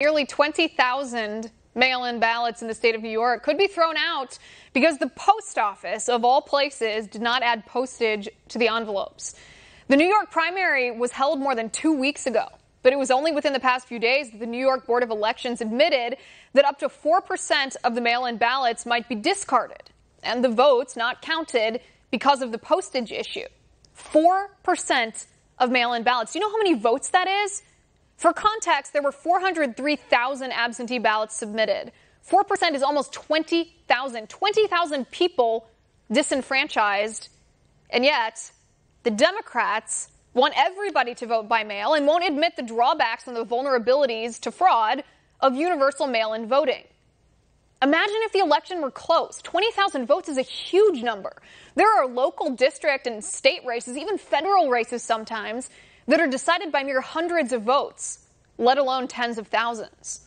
Nearly 20,000 mail-in ballots in the state of New York could be thrown out because the post office, of all places, did not add postage to the envelopes. The New York primary was held more than 2 weeks ago, but it was only within the past few days that the New York Board of Elections admitted that up to 4% of the mail-in ballots might be discarded and the votes not counted because of the postage issue. 4% of mail-in ballots. Do you know how many votes that is? For context, there were 403,000 absentee ballots submitted. 4% is almost 20,000. 20,000 people disenfranchised. And yet, the Democrats want everybody to vote by mail and won't admit the drawbacks and the vulnerabilities to fraud of universal mail-in voting. Imagine if the election were close. 20,000 votes is a huge number. There are local district and state races, even federal races sometimes, that are decided by mere hundreds of votes, let alone tens of thousands.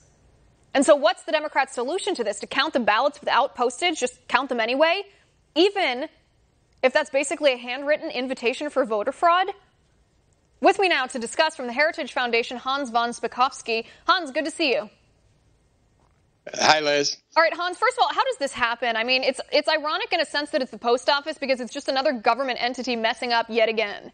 And so what's the Democrats' solution to this? To count the ballots without postage, just count them anyway? Even if that's basically a handwritten invitation for voter fraud? With me now to discuss from the Heritage Foundation, Hans von Spakovsky. Hans, good to see you. Hi, Liz. All right, Hans, first of all, how does this happen? I mean, it's ironic in a sense that it's the post office because it's just another government entity messing up yet again.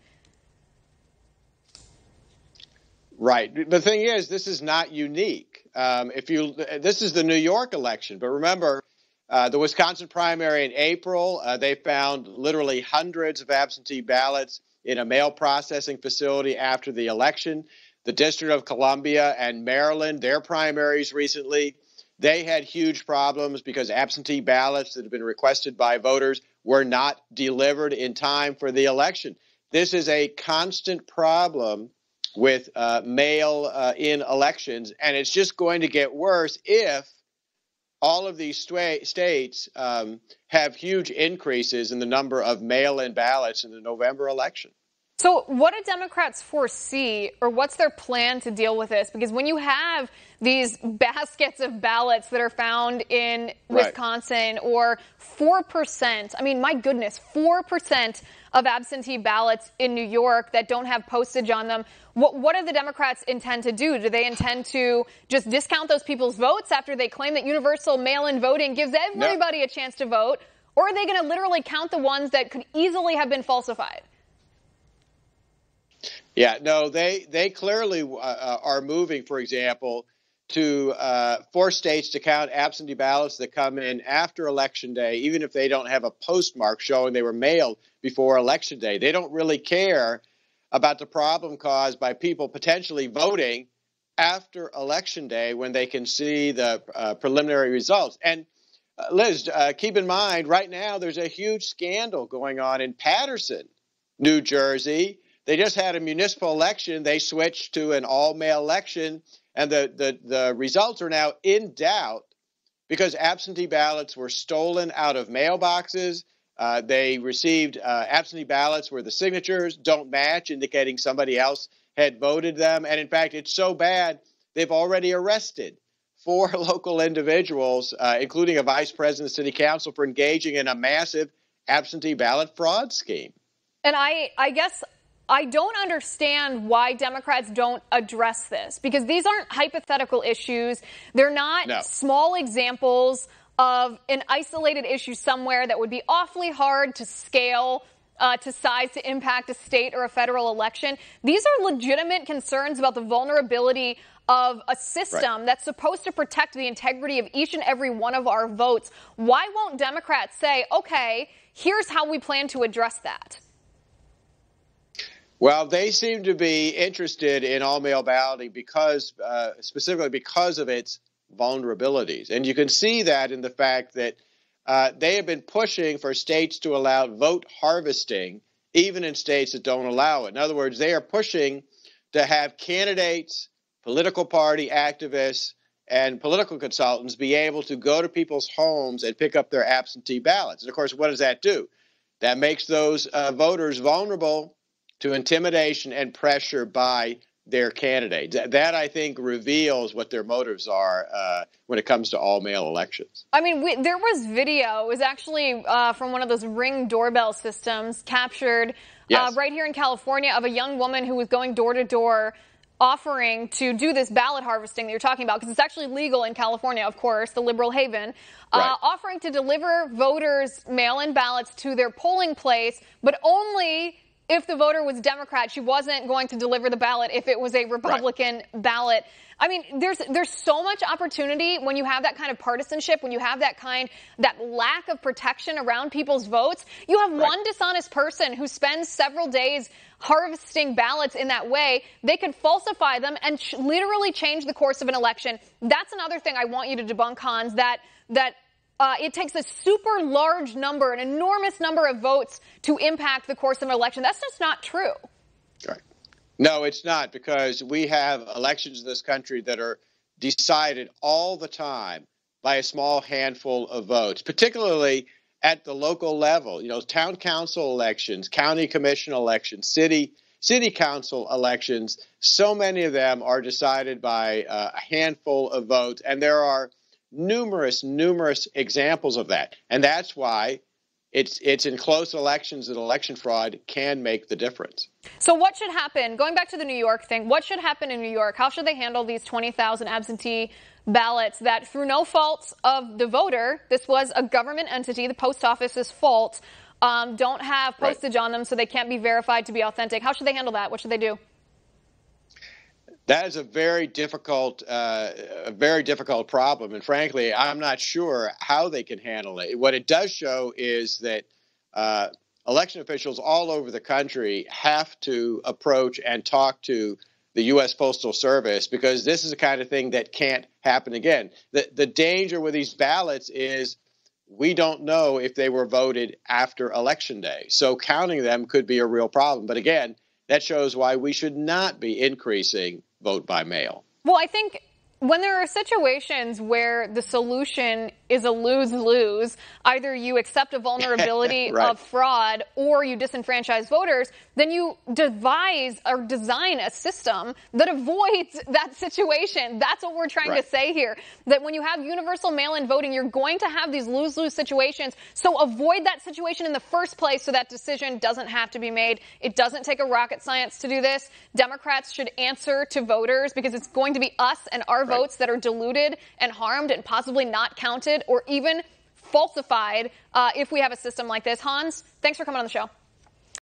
Right. The thing is, this is not unique. This is the New York election, but remember, the Wisconsin primary in April, they found literally hundreds of absentee ballots in a mail processing facility after the election. The District of Columbia and Maryland, their primaries recently, they had huge problems because absentee ballots that had been requested by voters were not delivered in time for the election. This is a constant problem with mail-in elections, and it's just going to get worse if all of these states have huge increases in the number of mail-in ballots in the November election. So what do Democrats foresee, or what's their plan to deal with this? Because when you have these baskets of ballots that are found in Wisconsin, or 4%, I mean, my goodness, 4% of absentee ballots in New York that don't have postage on them, what do the Democrats intend to do? Do they intend to just discount those people's votes after they claim that universal mail-in voting gives everybody a chance to vote? Or are they going to literally count the ones that could easily have been falsified? Yeah, no, they clearly are moving, for example, to force states to count absentee ballots that come in after Election Day, even if they don't have a postmark showing they were mailed before Election Day. They don't really care about the problem caused by people potentially voting after Election Day when they can see the preliminary results. And Liz, keep in mind, right now there's a huge scandal going on in Paterson, New Jersey. They just had a municipal election. They switched to an all-mail election, and the results are now in doubt because absentee ballots were stolen out of mailboxes. They received absentee ballots where the signatures don't match, indicating somebody else had voted them. And in fact, it's so bad, they've already arrested 4 local individuals, including a vice president of city council, for engaging in a massive absentee ballot fraud scheme. And I guess I don't understand why Democrats don't address this, because these aren't hypothetical issues. They're not small examples of an isolated issue somewhere that would be awfully hard to scale, to size, to impact a state or a federal election. These are legitimate concerns about the vulnerability of a system that's supposed to protect the integrity of each and every one of our votes. Why won't Democrats say, okay, here's how we plan to address that? Well, they seem to be interested in all-mail balloting because, specifically because of its vulnerabilities. And you can see that in the fact that they have been pushing for states to allow vote harvesting, even in states that don't allow it. In other words, they are pushing to have candidates, political party activists, and political consultants be able to go to people's homes and pick up their absentee ballots. And, of course, what does that do? That makes those voters vulnerable to intimidation and pressure by their candidates. That, I think, reveals what their motives are when it comes to all-mail elections. I mean, there was video. It was actually from one of those Ring doorbell systems captured right here in California of a young woman who was going door to door offering to do this ballot harvesting that you're talking about, because it's actually legal in California, of course, the liberal haven, offering to deliver voters mail-in ballots to their polling place, but only if the voter was Democrat. She wasn't going to deliver the ballot if it was a Republican ballot. I mean, there's so much opportunity when you have that kind of partisanship, when you have that lack of protection around people's votes. You have one dishonest person who spends several days harvesting ballots in that way. They could falsify them and literally change the course of an election. That's another thing I want you to debunk, Hans, that it takes a super large number, an enormous number of votes to impact the course of an election. That's just not true. Right. No, it's not, because we have elections in this country that are decided all the time by a small handful of votes, particularly at the local level. You know, town council elections, county commission elections, city council elections. So many of them are decided by a handful of votes, and there are numerous examples of that. And that's why it's in close elections that election fraud can make the difference. So what should happen, going back to the New York thing, what should happen in New York? How should they handle these 20,000 absentee ballots that, through no fault of the voter, this was a government entity, the post office's fault, don't have postage on them, so they can't be verified to be authentic? How should they handle that? What should they do? That is a very difficult problem, and frankly, I'm not sure how they can handle it. What it does show is that election officials all over the country have to approach and talk to the U.S. Postal Service, because this is the kind of thing that can't happen again. The danger with these ballots is we don't know if they were voted after Election Day, so counting them could be a real problem. But again, that shows why we should not be increasing vote by mail. Well, I think when there are situations where the solution is a lose-lose, either you accept a vulnerability of fraud or you disenfranchise voters, then you devise or design a system that avoids that situation. That's what we're trying to say here, that when you have universal mail-in voting, you're going to have these lose-lose situations. So avoid that situation in the first place so that decision doesn't have to be made. It doesn't take a rocket science to do this. Democrats should answer to voters, because it's going to be us and our votes that are diluted and harmed and possibly not counted or even falsified if we have a system like this. Hans, thanks for coming on the show.